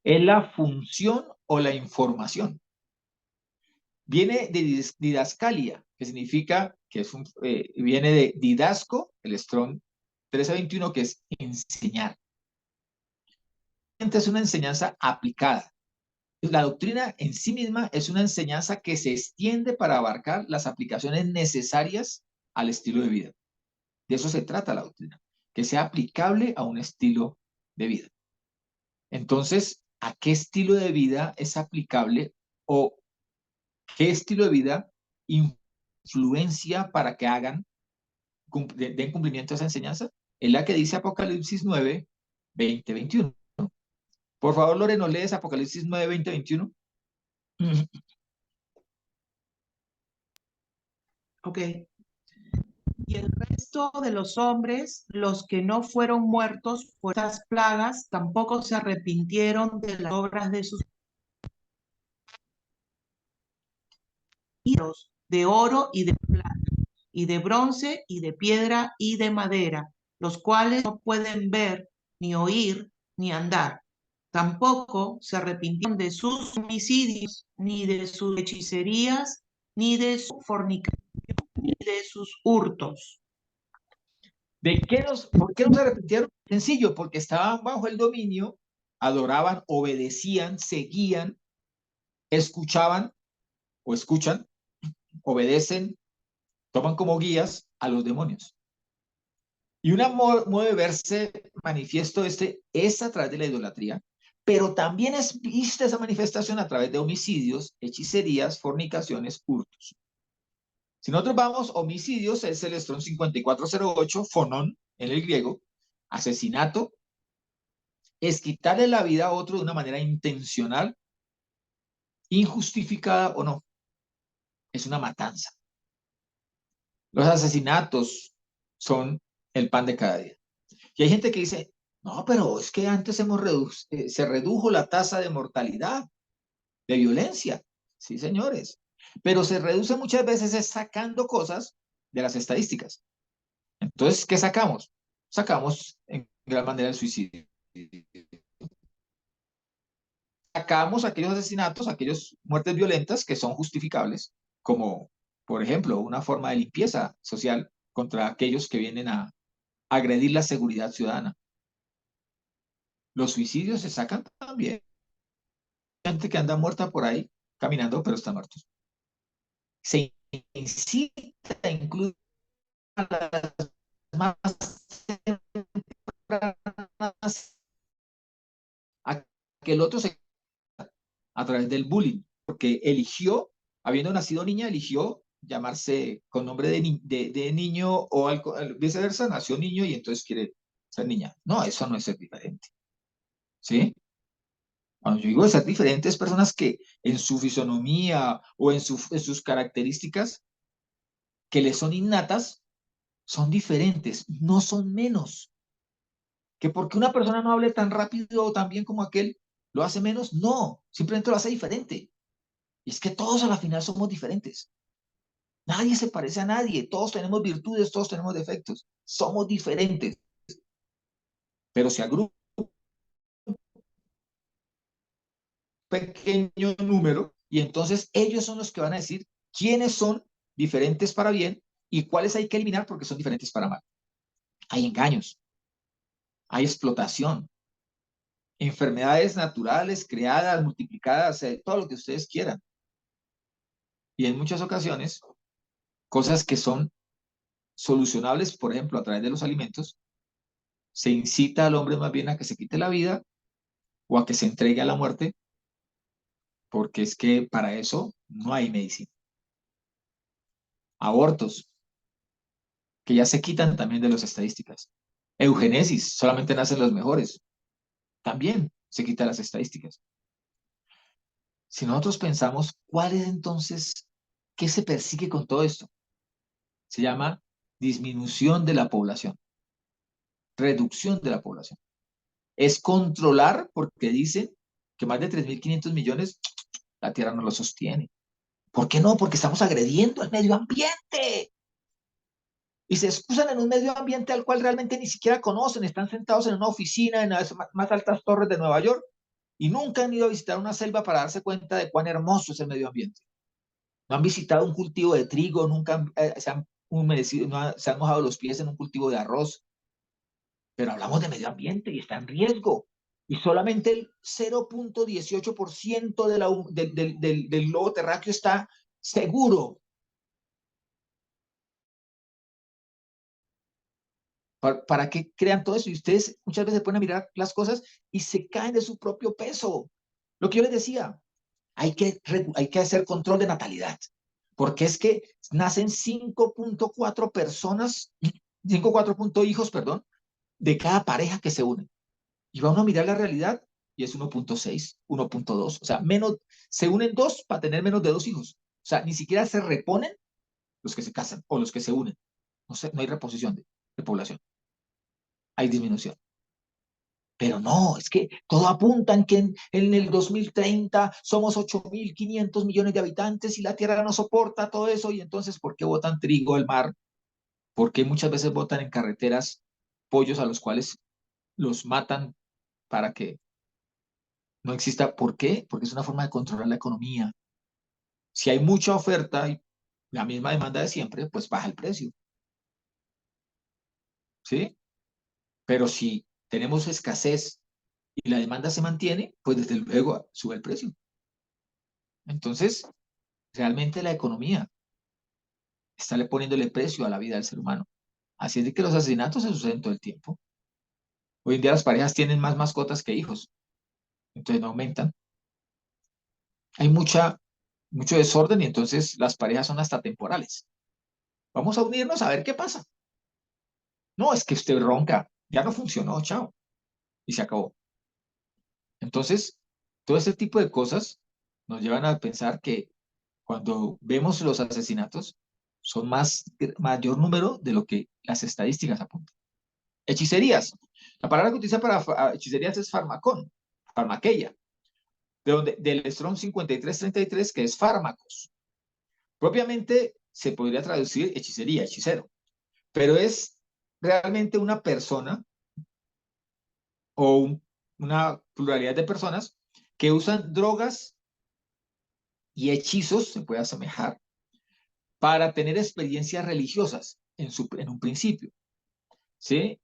Speaker 2: Es la función o la información. Viene de didascalia, que significa, viene de didasco, el Strong 1321, que es enseñar. Es una enseñanza aplicada. La doctrina en sí misma es una enseñanza que se extiende para abarcar las aplicaciones necesarias al estilo de vida. De eso se trata la doctrina, que sea aplicable a un estilo de vida. Entonces, ¿a qué estilo de vida es aplicable o qué estilo de vida influencia para que den cumplimiento a esa enseñanza? Es la que dice Apocalipsis 9, 20, 21. Por favor, Lore, ¿nos lees Apocalipsis 9, 20, 21?
Speaker 4: Ok. Y el resto de los hombres, los que no fueron muertos por estas plagas, tampoco se arrepintieron de las obras de sus ídolos, de oro y de plata, y de bronce y de piedra y de madera, los cuales no pueden ver, ni oír, ni andar. Tampoco se arrepintieron de sus homicidios, ni de sus hechicerías, ni de su fornicación, ni de sus hurtos.
Speaker 2: ¿Por qué no se arrepintieron? Sencillo, porque estaban bajo el dominio, adoraban, obedecían, seguían, escuchaban o escuchan, obedecen, toman como guías a los demonios. Y una modo de verse manifiesto es a través de la idolatría, pero también es vista esa manifestación a través de homicidios, hechicerías, fornicaciones, hurtos. Si nosotros vamos, homicidios es el Strong 5408, fonón en el griego, asesinato, es quitarle la vida a otro de una manera intencional, injustificada o no. Es una matanza. Los asesinatos son el pan de cada día. Y hay gente que dice, no, pero es que antes se redujo la tasa de mortalidad, de violencia. Sí, señores. Pero se reduce muchas veces es sacando cosas de las estadísticas. Entonces, ¿qué sacamos? Sacamos en gran manera el suicidio. Sacamos aquellos asesinatos, aquellas muertes violentas que son justificables, como, por ejemplo, una forma de limpieza social contra aquellos que vienen a agredir la seguridad ciudadana. Los suicidios se sacan también. Gente que anda muerta por ahí caminando, pero están muertos. Se incita incluso a las más tempranas a que el otro se a través del bullying, porque eligió, habiendo nacido niña, eligió llamarse con nombre de niño o viceversa, nació niño y entonces quiere ser niña. No, eso no es ser diferente. ¿Sí? Cuando yo digo ser diferentes, personas que en su fisonomía o en sus características que les son innatas, son diferentes, no son menos. Que porque una persona no hable tan rápido o tan bien como aquel, lo hace menos, no, simplemente lo hace diferente. Y es que todos a la final somos diferentes. Nadie se parece a nadie, todos tenemos virtudes, todos tenemos defectos, somos diferentes. Pero si agrupa pequeño número y entonces ellos son los que van a decir quiénes son diferentes para bien y cuáles hay que eliminar porque son diferentes para mal. Hay engaños, hay explotación, enfermedades naturales creadas, multiplicadas, todo lo que ustedes quieran. Y en muchas ocasiones, cosas que son solucionables, por ejemplo, a través de los alimentos, se incita al hombre más bien a que se quite la vida o a que se entregue a la muerte, porque es que para eso no hay medicina. Abortos, que ya se quitan también de las estadísticas. Eugenesis, solamente nacen los mejores. También se quitan las estadísticas. Si nosotros pensamos, ¿cuál es entonces, qué se persigue con todo esto? Se llama disminución de la población, reducción de la población. Es controlar, porque dicen que más de 3.500 millones, la Tierra no lo sostiene. ¿Por qué no? Porque estamos agrediendo al medio ambiente. Y se excusan en un medio ambiente al cual realmente ni siquiera conocen. Están sentados en una oficina en las más altas torres de Nueva York y nunca han ido a visitar una selva para darse cuenta de cuán hermoso es el medio ambiente. No han visitado un cultivo de trigo, nunca se han humedecido, se han mojado los pies en un cultivo de arroz. Pero hablamos de medio ambiente y está en riesgo. Y solamente el 0.18% del globo terráqueo está seguro. ¿Para qué crean todo eso? Y ustedes muchas veces se ponen a mirar las cosas y se caen de su propio peso. Lo que yo les decía, hay que hacer control de natalidad. Porque es que nacen 5.4 personas, 5.4 hijos, perdón, de cada pareja que se unen. Y vamos a mirar la realidad y es 1.6, 1.2. O sea, se unen dos para tener menos de 2 hijos. O sea, ni siquiera se reponen los que se casan o los que se unen. No hay reposición de población. Hay disminución. Pero no, es que todo apunta en que en el 2030 somos 8.500 millones de habitantes y la Tierra no soporta todo eso. Y entonces, ¿por qué botan trigo al mar? ¿Por qué muchas veces botan en carreteras pollos a los cuales los matan para que no exista? ¿Por qué? Porque es una forma de controlar la economía. Si hay mucha oferta y la misma demanda de siempre, pues baja el precio. ¿Sí? Pero si tenemos escasez y la demanda se mantiene, pues desde luego sube el precio. Entonces, realmente la economía está poniéndole precio a la vida del ser humano. Así es de que los asesinatos se suceden todo el tiempo. Hoy en día las parejas tienen más mascotas que hijos, entonces no aumentan. Hay mucho desorden y entonces las parejas son hasta temporales. Vamos a unirnos a ver qué pasa. No, es que usted ronca, ya no funcionó, chao. Y se acabó. Entonces, todo ese tipo de cosas nos llevan a pensar que cuando vemos los asesinatos, son mayor número de lo que las estadísticas apuntan. Hechicerías. La palabra que utiliza para hechicerías es farmacón, farmaqueia, del Strong 5333, que es fármacos. Propiamente se podría traducir hechicería, hechicero, pero es realmente una persona o una pluralidad de personas que usan drogas y hechizos, se puede asemejar, para tener experiencias religiosas en un principio. ¿Sí?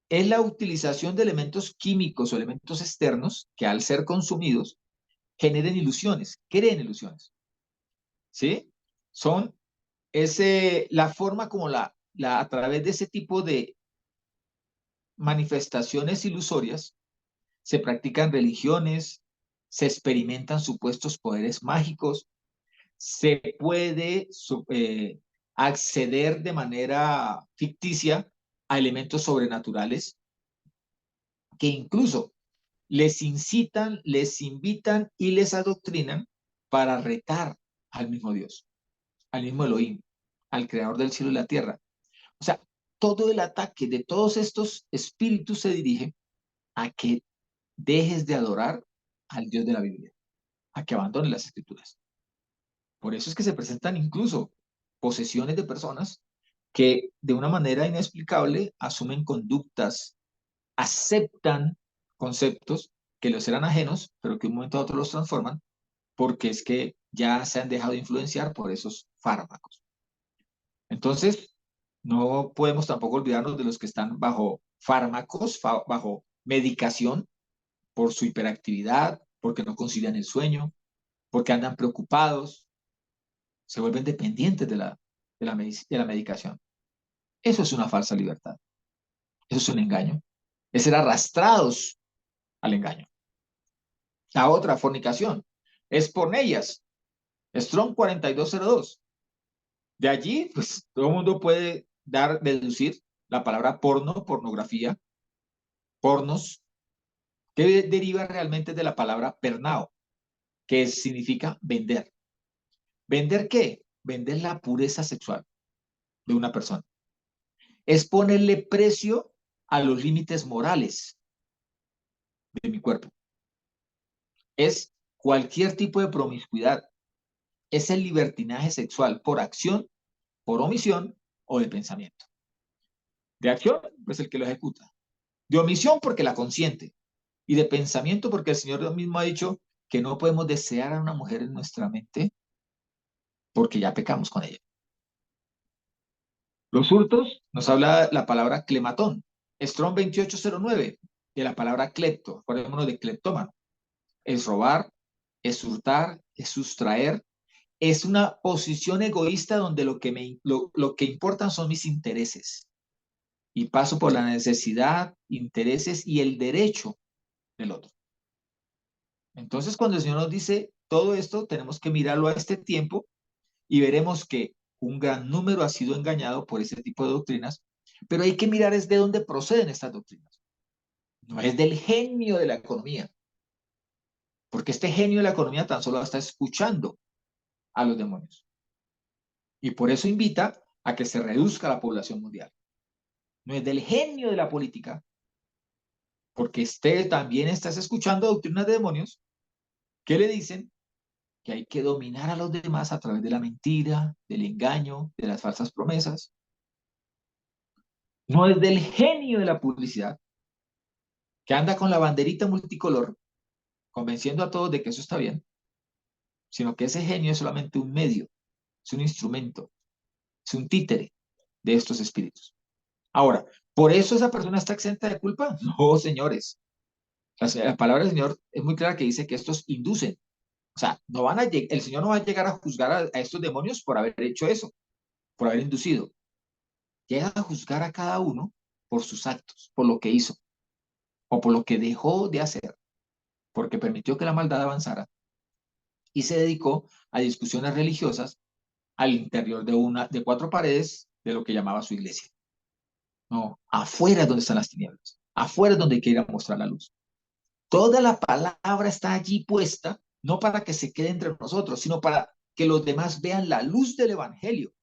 Speaker 2: Es la utilización de elementos químicos o elementos externos que al ser consumidos generen ilusiones, creen ilusiones. ¿Sí? La forma como a través de ese tipo de manifestaciones ilusorias se practican religiones, se experimentan supuestos poderes mágicos, se puede acceder de manera ficticia a elementos sobrenaturales que incluso les incitan, les invitan y les adoctrinan para retar al mismo Dios, al mismo Elohim, al creador del cielo y la tierra. O sea, todo el ataque de todos estos espíritus se dirige a que dejes de adorar al Dios de la Biblia, a que abandones las escrituras. Por eso es que se presentan incluso posesiones de personas que de una manera inexplicable asumen conductas, aceptan conceptos que les eran ajenos, pero que de un momento a otro los transforman, porque es que ya se han dejado influenciar por esos fármacos. Entonces, no podemos tampoco olvidarnos de los que están bajo fármacos, bajo medicación, por su hiperactividad, porque no concilian el sueño, porque andan preocupados, se vuelven dependientes de la medicación. Eso es una falsa libertad. Eso es un engaño. Es ser arrastrados al engaño. La otra, fornicación, es pornellas. Strong 4202. De allí, pues todo el mundo puede deducir la palabra porno, pornografía, pornos, que deriva realmente de la palabra pernao, que significa vender. ¿Vender qué? Vender la pureza sexual de una persona. Es ponerle precio a los límites morales de mi cuerpo. Es cualquier tipo de promiscuidad. Es el libertinaje sexual por acción, por omisión o de pensamiento. De acción, pues el que lo ejecuta. De omisión, porque la consiente. Y de pensamiento, porque el Señor mismo ha dicho que no podemos desear a una mujer en nuestra mente porque ya pecamos con ella. Los hurtos nos habla la palabra clematón. Strong 2809, de la palabra clepto. Acordémonos de cleptómano. Es robar, es hurtar, es sustraer. Es una posición egoísta donde lo que importan son mis intereses. Y paso por la necesidad, intereses y el derecho del otro. Entonces, cuando el Señor nos dice todo esto, tenemos que mirarlo a este tiempo y veremos que un gran número ha sido engañado por ese tipo de doctrinas, pero hay que mirar es de dónde proceden estas doctrinas. no es del genio de la economía, porque este genio de la economía tan solo está escuchando a los demonios. Y por eso invita a que se reduzca la población mundial. No es del genio de la política, porque este también estás escuchando doctrinas de demonios que le dicen que hay que dominar a los demás a través de la mentira, del engaño, de las falsas promesas. No es del genio de la publicidad, que anda con la banderita multicolor, convenciendo a todos de que eso está bien, sino que ese genio es solamente un medio, es un instrumento, es un títere de estos espíritus. Ahora, ¿por eso esa persona está exenta de culpa? No, señores. La palabra del Señor es muy clara que dice que estos inducen. O sea, el Señor no va a llegar a juzgar a estos demonios por haber hecho eso, por haber inducido. Llega a juzgar a cada uno por sus actos, por lo que hizo, o por lo que dejó de hacer, porque permitió que la maldad avanzara y se dedicó a discusiones religiosas al interior de cuatro paredes de lo que llamaba su iglesia. No, afuera es donde están las tinieblas, afuera es donde quiere mostrar la luz. Toda la palabra está allí puesta, no para que se quede entre nosotros, sino para que los demás vean la luz del evangelio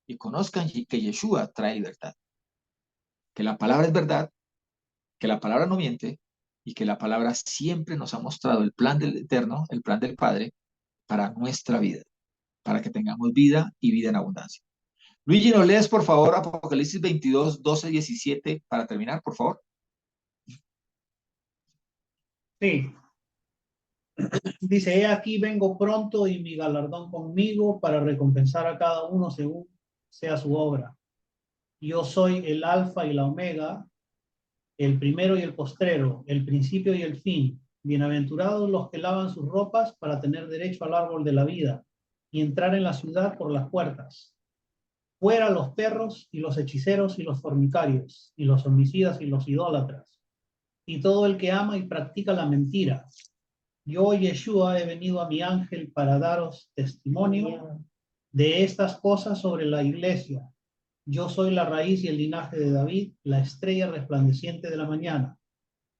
Speaker 2: y conozcan que Yeshua trae libertad. Que la palabra es verdad, que la palabra no miente y que la palabra siempre nos ha mostrado el plan del Eterno, el plan del Padre para nuestra vida, para que tengamos vida y vida en abundancia. Luigi, ¿nos lees por favor Apocalipsis 22, 12, 17 para terminar, por favor?
Speaker 3: Sí, dice, he aquí vengo pronto y mi galardón conmigo para recompensar a cada uno según sea su obra. Yo soy el alfa y la omega, el primero y el postrero, el principio y el fin. Bienaventurados los que lavan sus ropas para tener derecho al árbol de la vida y entrar en la ciudad por las puertas. Fuera los perros y los hechiceros y los fornicarios y los homicidas y los idólatras y todo el que ama y practica la mentira. Yo, Yeshua, he venido a mi ángel para daros testimonio de estas cosas sobre la iglesia. Yo soy la raíz y el linaje de David, la estrella resplandeciente de la mañana.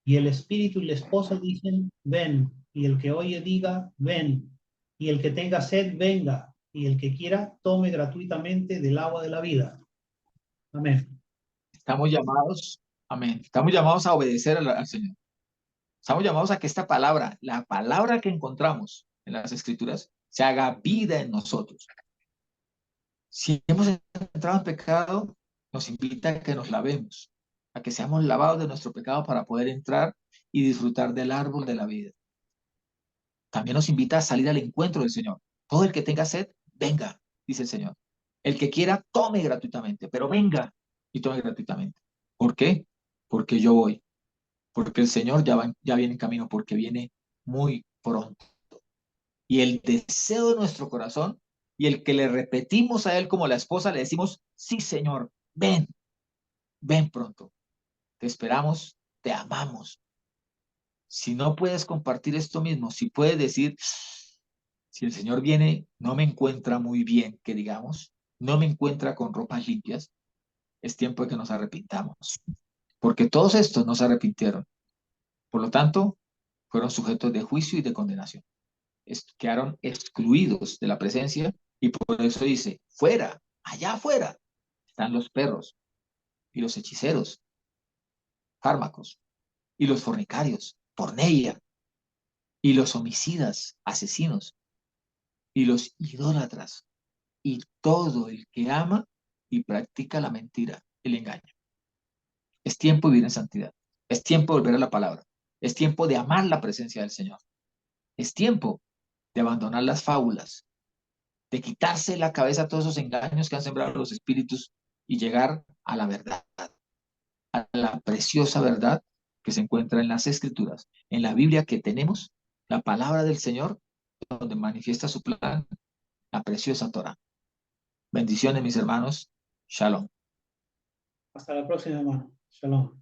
Speaker 3: Y el espíritu y la esposa dicen, ven. Y el que oye diga, ven. Y el que tenga sed, venga. Y el que quiera, tome gratuitamente del agua de la vida. Amén.
Speaker 2: Estamos llamados, amén, estamos llamados a obedecer al Señor. Estamos llamados a que esta palabra, la palabra que encontramos en las Escrituras, se haga vida en nosotros. Si hemos entrado en pecado, nos invita a que nos lavemos, a que seamos lavados de nuestro pecado para poder entrar y disfrutar del árbol de la vida. También nos invita a salir al encuentro del Señor. Todo el que tenga sed, venga, dice el Señor. El que quiera, tome gratuitamente, pero venga y tome gratuitamente. ¿Por qué? Porque yo voy, porque el Señor ya viene en camino, porque viene muy pronto. Y el deseo de nuestro corazón y el que le repetimos a Él como la esposa, le decimos, sí, Señor, ven, ven pronto. Te esperamos, te amamos. Si no puedes compartir esto mismo, si puedes decir, si el Señor viene, no me encuentra muy bien, que digamos, no me encuentra con ropas limpias, es tiempo de que nos arrepintamos. Porque todos estos no se arrepintieron. Por lo tanto, fueron sujetos de juicio y de condenación. Quedaron excluidos de la presencia y por eso dice, fuera, allá afuera, están los perros y los hechiceros, fármacos, y los fornicarios, porneia, y los homicidas, asesinos, y los idólatras, y todo el que ama y practica la mentira, el engaño. Es tiempo de vivir en santidad. Es tiempo de volver a la palabra. Es tiempo de amar la presencia del Señor. Es tiempo de abandonar las fábulas, de quitarse la cabeza todos esos engaños que han sembrado los espíritus y llegar a la verdad, a la preciosa verdad que se encuentra en las Escrituras, en la Biblia que tenemos, la palabra del Señor, donde manifiesta su plan, la preciosa Torah. Bendiciones, mis hermanos. Shalom.
Speaker 3: Hasta la próxima, hermano. Shalom.